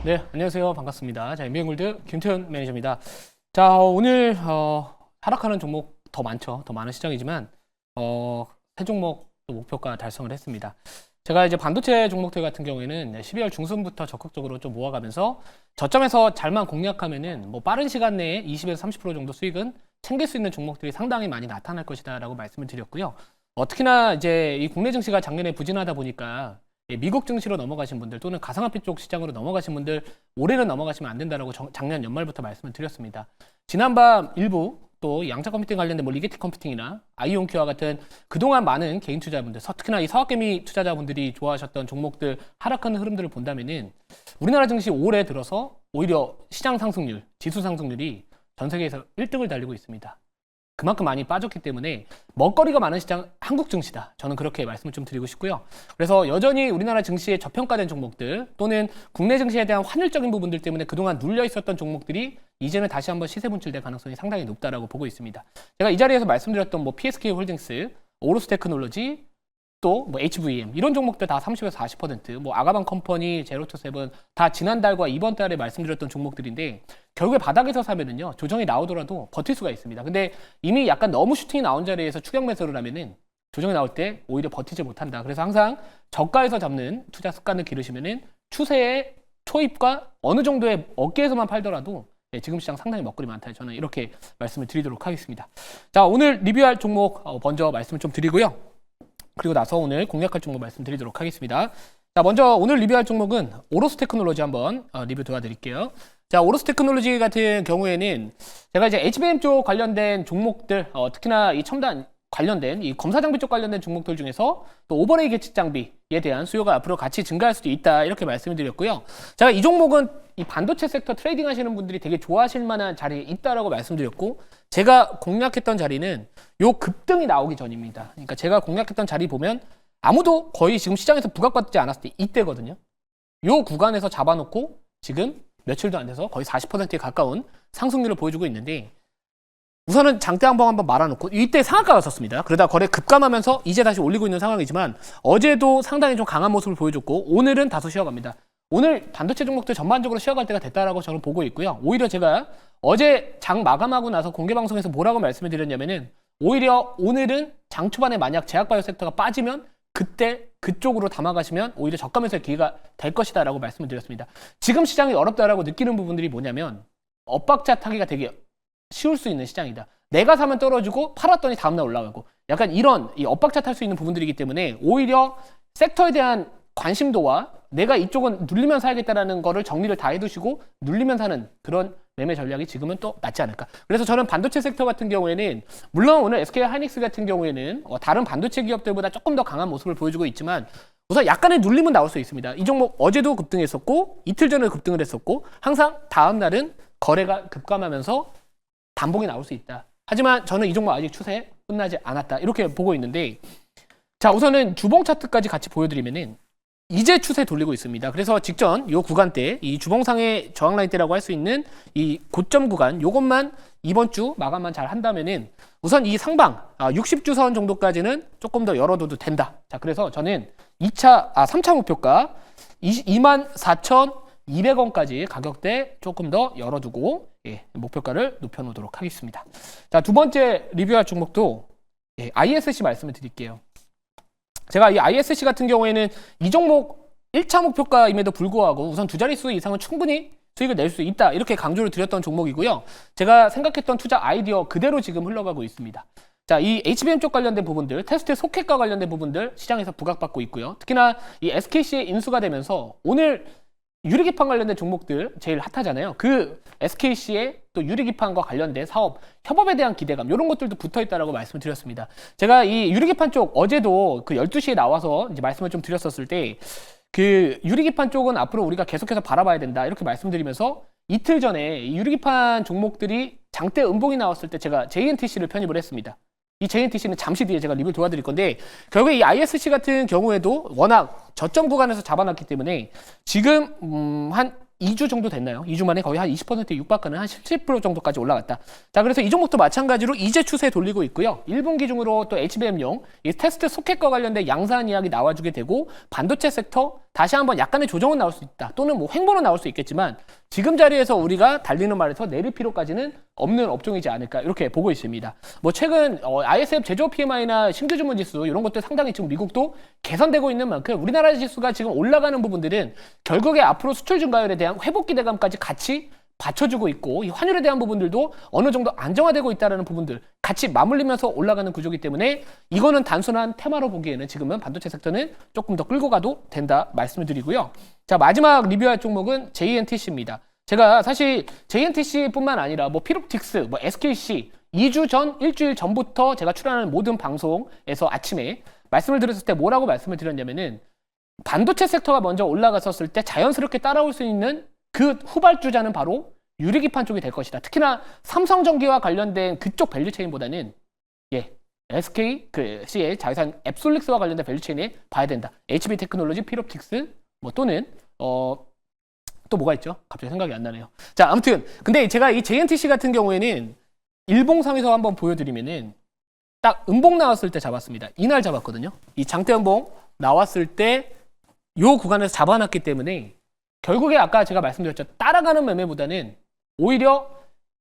네, 안녕하세요. 반갑습니다. 자, 인비행골드 김태현 매니저입니다. 자, 오늘 하락하는 종목 더 많죠. 더 많은 시장이지만 세 종목 또 목표가 달성을 했습니다. 제가 이제 반도체 종목들 같은 경우에는 12월 중순부터 적극적으로 좀 모아가면서 저점에서 잘만 공략하면은 뭐 빠른 시간 내에 20에서 30% 정도 수익은 챙길 수 있는 종목들이 상당히 많이 나타날 것이다라고 말씀을 드렸고요. 특히나 이제 이 국내 증시가 작년에 부진하다 보니까 미국 증시로 넘어가신 분들 또는 가상화폐 쪽 시장으로 넘어가신 분들 올해는 넘어가시면 안 된다라고 작년 연말부터 말씀을 드렸습니다. 지난밤 일부 또 양자 컴퓨팅 관련된 뭐 리게티 컴퓨팅이나 아이온큐와 같은 그동안 많은 개인 투자분들, 특히나 이 서학개미 투자자분들이 좋아하셨던 종목들 하락하는 흐름들을 본다면은 우리나라 증시 올해 들어서 오히려 시장 상승률, 지수 상승률이 전 세계에서 1등을 달리고 있습니다. 그만큼 많이 빠졌기 때문에 먹거리가 많은 시장 한국 증시다. 저는 그렇게 말씀을 좀 드리고 싶고요. 그래서 여전히 우리나라 증시에 저평가된 종목들 또는 국내 증시에 대한 환율적인 부분들 때문에 그동안 눌려 있었던 종목들이 이제는 다시 한번 시세 분출될 가능성이 상당히 높다라고 보고 있습니다. 제가 이 자리에서 말씀드렸던 뭐 PSK 홀딩스, 오로스 테크놀로지, 또 뭐 HVM 이런 종목들 다 30에서 40%, 뭐 아가방 컴퍼니, 제로투세븐 다 지난달과 이번 달에 말씀드렸던 종목들인데 결국에 바닥에서 사면은요 조정이 나오더라도 버틸 수가 있습니다. 근데 이미 약간 너무 슈팅이 나온 자리에서 추격 매수를 하면은 조정이 나올 때 오히려 버티지 못한다. 그래서 항상 저가에서 잡는 투자 습관을 기르시면은 추세의 초입과 어느 정도의 어깨에서만 팔더라도 지금 시장 상당히 먹거리 많다. 저는 이렇게 말씀을 드리도록 하겠습니다. 자, 오늘 리뷰할 종목 먼저 말씀을 좀 드리고요. 그리고 나서 오늘 공략할 종목 말씀드리도록 하겠습니다. 자, 먼저 오늘 리뷰할 종목은 오로스 테크놀로지 한번 리뷰 도와드릴게요. 자, 오로스 테크놀로지 같은 경우에는 제가 이제 HBM 쪽 관련된 종목들, 특히나 이 첨단 관련된 이 검사 장비 쪽 관련된 종목들 중에서 또 오버레이 계측 장비에 대한 수요가 앞으로 같이 증가할 수도 있다 이렇게 말씀을 드렸고요. 제가 이 종목은 이 반도체 섹터 트레이딩 하시는 분들이 되게 좋아하실 만한 자리에 있다라고 말씀드렸고 제가 공략했던 자리는 요 급등이 나오기 전입니다. 그러니까 제가 공략했던 자리 보면 아무도 거의 지금 시장에서 부각받지 않았을 때 이때거든요. 요 구간에서 잡아놓고 지금 며칠도 안 돼서 거의 40%에 가까운 상승률을 보여주고 있는데 우선은 장대 한번 말아놓고 이때 상한가가 섰습니다. 그러다 거래 급감하면서 이제 다시 올리고 있는 상황이지만 어제도 상당히 좀 강한 모습을 보여줬고 오늘은 다소 쉬어갑니다. 오늘 반도체 종목들 전반적으로 쉬어갈 때가 됐다라고 저는 보고 있고요. 오히려 제가 어제 장 마감하고 나서 공개 방송에서 뭐라고 말씀을 드렸냐면은 오히려 오늘은 장 초반에 만약 제약바이오 섹터가 빠지면 그때 그쪽으로 담아가시면 오히려 저가 매수의 기회가 될 것이다라고 말씀을 드렸습니다. 지금 시장이 어렵다라고 느끼는 부분들이 뭐냐면 엇박자 타기가 되게 쉬울 수 있는 시장이다. 내가 사면 떨어지고 팔았더니 다음날 올라가고 약간 이런 이 엇박자 탈 수 있는 부분들이기 때문에 오히려 섹터에 대한 관심도와 내가 이쪽은 눌리면 사야겠다라는 거를 정리를 다 해두시고 눌리면 사는 그런 매매 전략이 지금은 또 낫지 않을까. 그래서 저는 반도체 섹터 같은 경우에는 물론 오늘 SK 하이닉스 같은 경우에는 다른 반도체 기업들보다 조금 더 강한 모습을 보여주고 있지만 우선 약간의 눌림은 나올 수 있습니다. 이 종목 어제도 급등했었고 이틀 전에 급등을 했었고 항상 다음 날은 거래가 급감하면서 반복이 나올 수 있다. 하지만 저는 이 종목 아직 추세 끝나지 않았다. 이렇게 보고 있는데 자, 우선은 주봉 차트까지 같이 보여드리면은 이제 추세 돌리고 있습니다. 그래서 직전 요 구간대 이 주봉상의 저항 라인대라고 할 수 있는 이 고점 구간 요것만 이번 주 마감만 잘 한다면은 우선 이 상방 60주선 정도까지는 조금 더 열어둬도 된다. 자, 그래서 저는 3차 목표가 24,200원까지 가격대 조금 더 열어두고 목표가를 높여놓도록 하겠습니다. 자, 두 번째 리뷰할 종목도 ISC 말씀을 드릴게요. 제가 이 ISC 같은 경우에는 이 종목 1차 목표가임에도 불구하고 우선 두 자릿수 이상은 충분히 수익을 낼 수 있다 이렇게 강조를 드렸던 종목이고요. 제가 생각했던 투자 아이디어 그대로 지금 흘러가고 있습니다. 자, 이 HBM 쪽 관련된 부분들, 테스트 소켓과 관련된 부분들 시장에서 부각받고 있고요. 특히나 이 SKC에 인수가 되면서 오늘 유리기판 관련된 종목들 제일 핫하잖아요. 그 SKC의 또 유리기판과 관련된 사업, 협업에 대한 기대감 이런 것들도 붙어있다라고 말씀을 드렸습니다. 제가 이 유리기판 쪽 어제도 그 12시에 나와서 이제 말씀을 좀 드렸었을 때 그 유리기판 쪽은 앞으로 우리가 계속해서 바라봐야 된다 이렇게 말씀드리면서 이틀 전에 이 유리기판 종목들이 장대 음봉이 나왔을 때 제가 JNTC를 편입을 했습니다. 이 JNTC는 잠시 뒤에 제가 리뷰 도와드릴 건데 결국에 이 ISC 같은 경우에도 워낙 저점 구간에서 잡아놨기 때문에 지금 한 2주 정도 됐나요? 2주 만에 거의 한 20%에 육박하는 한 17% 정도까지 올라갔다. 자, 그래서 이 종목도 마찬가지로 이제 추세 돌리고 있고요. 1분기 중으로 또 HBM용 이 테스트 소켓과 관련된 양산 이야기 나와주게 되고 반도체 섹터 다시 한번 약간의 조정은 나올 수 있다. 또는 뭐 횡보는 나올 수 있겠지만 지금 자리에서 우리가 달리는 말에서 내릴 필요까지는 없는 업종이지 않을까 이렇게 보고 있습니다. 뭐 최근 ISM 제조업 PMI나 신규 주문 지수 이런 것들 상당히 지금 미국도 개선되고 있는 만큼 우리나라 지수가 지금 올라가는 부분들은 결국에 앞으로 수출 증가율에 대한 회복 기대감까지 같이 받쳐주고 있고 이 환율에 대한 부분들도 어느 정도 안정화되고 있다는 부분들 같이 맞물리면서 올라가는 구조이기 때문에 이거는 단순한 테마로 보기에는 지금은 반도체 섹터는 조금 더 끌고 가도 된다 말씀을 드리고요. 자, 마지막 리뷰할 종목은 JNTC입니다. 제가 사실 JNTC뿐만 아니라 뭐 피롭틱스, 뭐 SKC 2주 전, 일주일 전부터 제가 출연하는 모든 방송에서 아침에 말씀을 드렸을 때 뭐라고 말씀을 드렸냐면은 반도체 섹터가 먼저 올라갔었을 때 자연스럽게 따라올 수 있는 그 후발주자는 바로 유리기판 쪽이 될 것이다. 특히나 삼성전기와 관련된 그쪽 밸류체인보다는 SK CL 자회사 앱솔릭스와 관련된 밸류체인에 봐야 된다. HB 테크놀로지, 피롭틱스 뭐 또는 또 뭐가 있죠? 갑자기 생각이 안 나네요. 자, 아무튼 근데 제가 이 JNTC 같은 경우에는 일봉상에서 한번 보여드리면은 딱 음봉 나왔을 때 잡았습니다. 이날 잡았거든요. 이 장대 음봉 나왔을 때 요 구간에서 잡아놨기 때문에 결국에 아까 제가 말씀드렸죠. 따라가는 매매보다는 오히려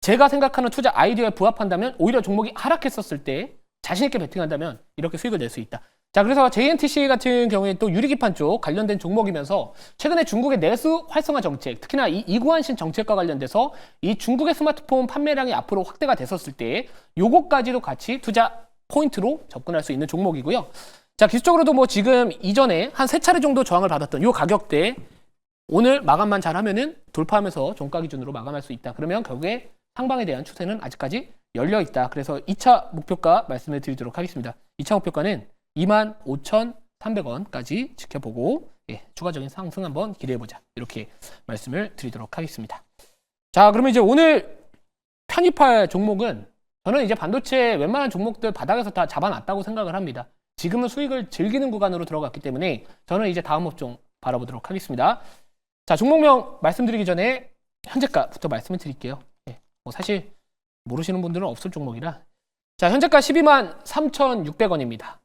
제가 생각하는 투자 아이디어에 부합한다면 오히려 종목이 하락했었을 때 자신있게 베팅한다면 이렇게 수익을 낼 수 있다. 자, 그래서 JNTC 같은 경우에 또 유리기판 쪽 관련된 종목이면서 최근에 중국의 내수 활성화 정책, 특히나 이 이구안신 정책과 관련돼서 이 중국의 스마트폰 판매량이 앞으로 확대가 됐었을 때 요거까지도 같이 투자 포인트로 접근할 수 있는 종목이고요. 자, 기술적으로도 뭐 지금 이전에 한 3차례 정도 저항을 받았던 요 가격대 오늘 마감만 잘하면은 돌파하면서 종가 기준으로 마감할 수 있다. 그러면 결국에 상방에 대한 추세는 아직까지 열려 있다. 그래서 2차 목표가 말씀을 드리도록 하겠습니다. 2차 목표가는 25,300원까지 지켜보고 추가적인 상승 한번 기대해보자. 이렇게 말씀을 드리도록 하겠습니다. 자, 그러면 이제 오늘 편입할 종목은 저는 이제 반도체 웬만한 종목들 바닥에서 다 잡아놨다고 생각을 합니다. 지금은 수익을 즐기는 구간으로 들어갔기 때문에 저는 이제 다음 업종 바라보도록 하겠습니다. 자, 종목명 말씀드리기 전에 현재가부터 말씀을 드릴게요. 뭐 사실 모르시는 분들은 없을 종목이라. 자, 현재가 123,600원입니다.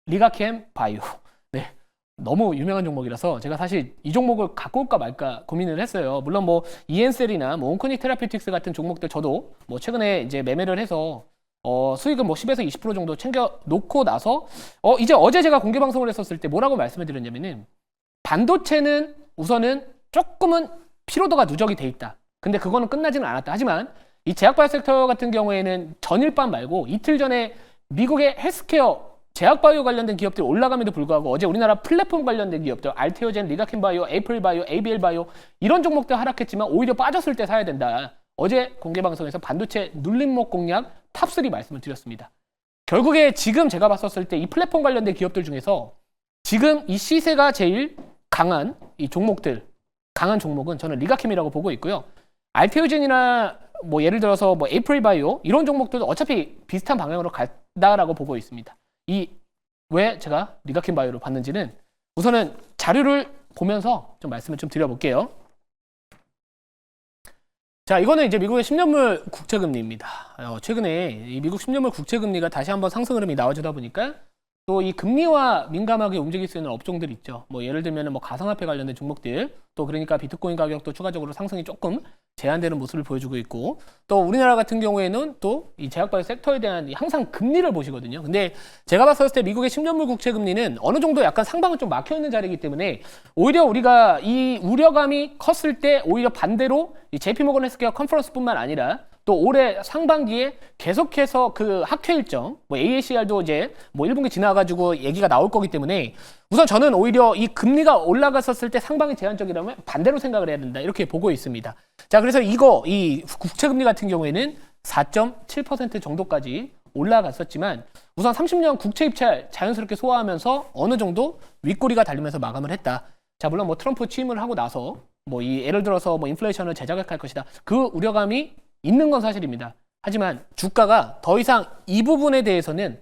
리가캠 바이오. 네, 너무 유명한 종목이라서 제가 사실 이 종목을 갖고 올까 말까 고민을 했어요. 물론 뭐 ENCL이나 뭐 온코닉 테라피틱스 같은 종목들 저도 뭐 최근에 이제 매매를 해서 수익은 뭐 10에서 20% 정도 챙겨 놓고 나서 이제 어제 제가 공개 방송을 했었을 때 뭐라고 말씀을 드렸냐면은 반도체는 우선은 조금은 피로도가 누적이 돼 있다. 근데 그거는 끝나지는 않았다. 하지만 이 제약바이오 섹터 같은 경우에는 전일 밤 말고 이틀 전에 미국의 헬스케어 제약바이오 관련된 기업들이 올라감에도 불구하고 어제 우리나라 플랫폼 관련된 기업들 알테오젠, 리가켄바이오, 에이플바이오, ABL바이오 이런 종목들 하락했지만 오히려 빠졌을 때 사야 된다. 어제 공개 방송에서 반도체 눌림목 공략 탑3 말씀을 드렸습니다. 결국에 지금 제가 봤었을 때 이 플랫폼 관련된 기업들 중에서 지금 이 시세가 제일 강한 이 종목들, 강한 종목은 저는 리가캠이라고 보고 있고요. 알테오젠이나 뭐 예를 들어서 뭐 에이프릴바이오 이런 종목들도 어차피 비슷한 방향으로 간다라고 보고 있습니다. 왜 제가 리가캠 바이오를 봤는지는 우선은 자료를 보면서 좀 말씀을 좀 드려볼게요. 자, 이거는 이제 미국의 10년물 국채금리입니다. 최근에 이 미국 10년물 국채금리가 다시 한번 상승 흐름이 나와주다 보니까 또 이 금리와 민감하게 움직일 수 있는 업종들 있죠. 뭐 예를 들면 뭐 가상화폐 관련된 종목들, 또 그러니까 비트코인 가격도 추가적으로 상승이 조금 제한되는 모습을 보여주고 있고, 또 우리나라 같은 경우에는 또 이 제약바이오 섹터에 대한 항상 금리를 보시거든요. 근데 제가 봤을 때 미국의 10년물 국채 금리는 어느 정도 약간 상방은 좀 막혀 있는 자리이기 때문에 오히려 우리가 이 우려감이 컸을 때 오히려 반대로 이 JP모건 헬스케어 컨퍼런스뿐만 아니라 또 올해 상반기에 계속해서 그 학회 일정, 뭐 AACR도 이제 뭐 1분기 지나가지고 얘기가 나올 거기 때문에 우선 저는 오히려 이 금리가 올라갔었을 때 상방이 제한적이라면 반대로 생각을 해야 된다. 이렇게 보고 있습니다. 자, 그래서 이 국채금리 같은 경우에는 4.7% 정도까지 올라갔었지만 우선 30년 국채 입찰 자연스럽게 소화하면서 어느 정도 윗꼬리가 달리면서 마감을 했다. 자, 물론 뭐 트럼프 취임을 하고 나서 뭐 이 예를 들어서 뭐 인플레이션을 재자극할 것이다. 그 우려감이 있는 건 사실입니다. 하지만 주가가 더 이상 이 부분에 대해서는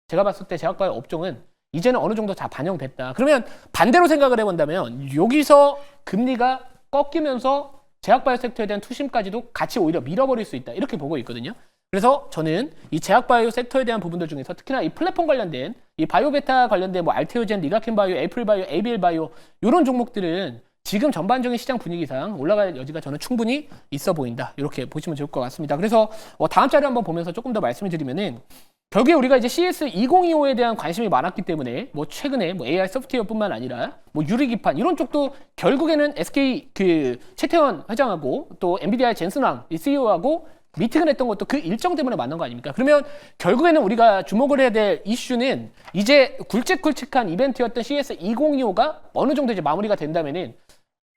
제가 봤을 때 제약바이오 업종은 이제는 어느 정도 다 반영됐다. 그러면 반대로 생각을 해본다면 여기서 금리가 꺾이면서 제약바이오 섹터에 대한 투심까지도 같이 오히려 밀어버릴 수 있다. 이렇게 보고 있거든요. 그래서 저는 이 제약바이오 섹터에 대한 부분들 중에서 특히나 이 플랫폼 관련된 이 바이오베타 관련된 뭐 알테오젠, 리가켄바이오, 에이플바이오, ABL바이오 이런 종목들은 지금 전반적인 시장 분위기상 올라갈 여지가 저는 충분히 있어 보인다. 이렇게 보시면 좋을 것 같습니다. 그래서 다음 자료 한번 보면서 조금 더 말씀을 드리면은 결국에 우리가 이제 CS2025에 대한 관심이 많았기 때문에 뭐 최근에 뭐 AI 소프트웨어뿐만 아니라 뭐 유리기판 이런 쪽도 결국에는 SK 그 최태원 회장하고 또 엔비디아의 젠슨 왕 CEO하고 미팅을 했던 것도 그 일정 때문에 만난 거 아닙니까? 그러면 결국에는 우리가 주목을 해야 될 이슈는 이제 굵직굵직한 이벤트였던 CS2025가 어느 정도 이제 마무리가 된다면은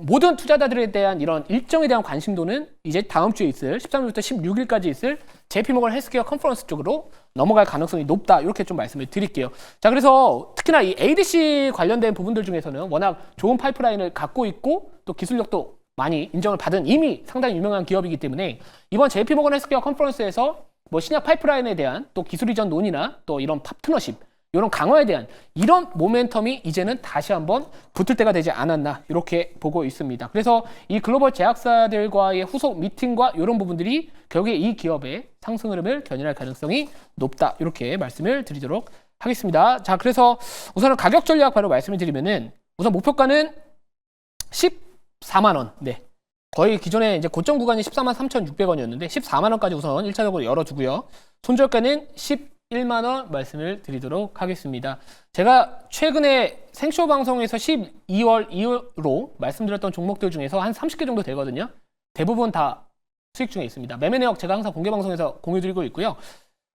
모든 투자자들에 대한 이런 일정에 대한 관심도는 이제 다음 주에 있을 13일부터 16일까지 있을 JP모건 헬스케어 컨퍼런스 쪽으로 넘어갈 가능성이 높다. 이렇게 좀 말씀을 드릴게요. 자, 그래서 특히나 이 ADC 관련된 부분들 중에서는 워낙 좋은 파이프라인을 갖고 있고 또 기술력도 많이 인정을 받은 이미 상당히 유명한 기업이기 때문에 이번 JP모건 헬스케어 컨퍼런스에서 뭐 신약 파이프라인에 대한 또 기술 이전 논의나 또 이런 파트너십 이런 강화에 대한 이런 모멘텀이 이제는 다시 한번 붙을 때가 되지 않았나 이렇게 보고 있습니다. 그래서 이 글로벌 제약사들과의 후속 미팅과 이런 부분들이 결국에 이 기업의 상승 흐름을 견인할 가능성이 높다 이렇게 말씀을 드리도록 하겠습니다. 자, 그래서 우선은 가격 전략 바로 말씀을 드리면은 우선 목표가는 14만 원. 네. 거의 기존에 이제 고점 구간이 14만 3,600원이었는데 14만 원까지 우선 1차적으로 열어주고요. 손절가는 11만 원 말씀을 드리도록 하겠습니다. 제가 최근에 생쇼 방송에서 12월 이후로 말씀드렸던 종목들 중에서 한 30개 정도 되거든요. 대부분 다 수익 중에 있습니다. 매매 내역 제가 항상 공개 방송에서 공유드리고 있고요.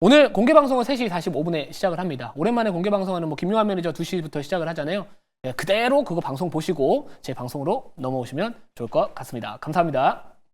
오늘 공개 방송은 3시 45분에 시작을 합니다. 오랜만에 공개 방송하는 뭐 김용환 매니저 2시부터 시작을 하잖아요. 네, 그대로 그거 방송 보시고 제 방송으로 넘어오시면 좋을 것 같습니다. 감사합니다.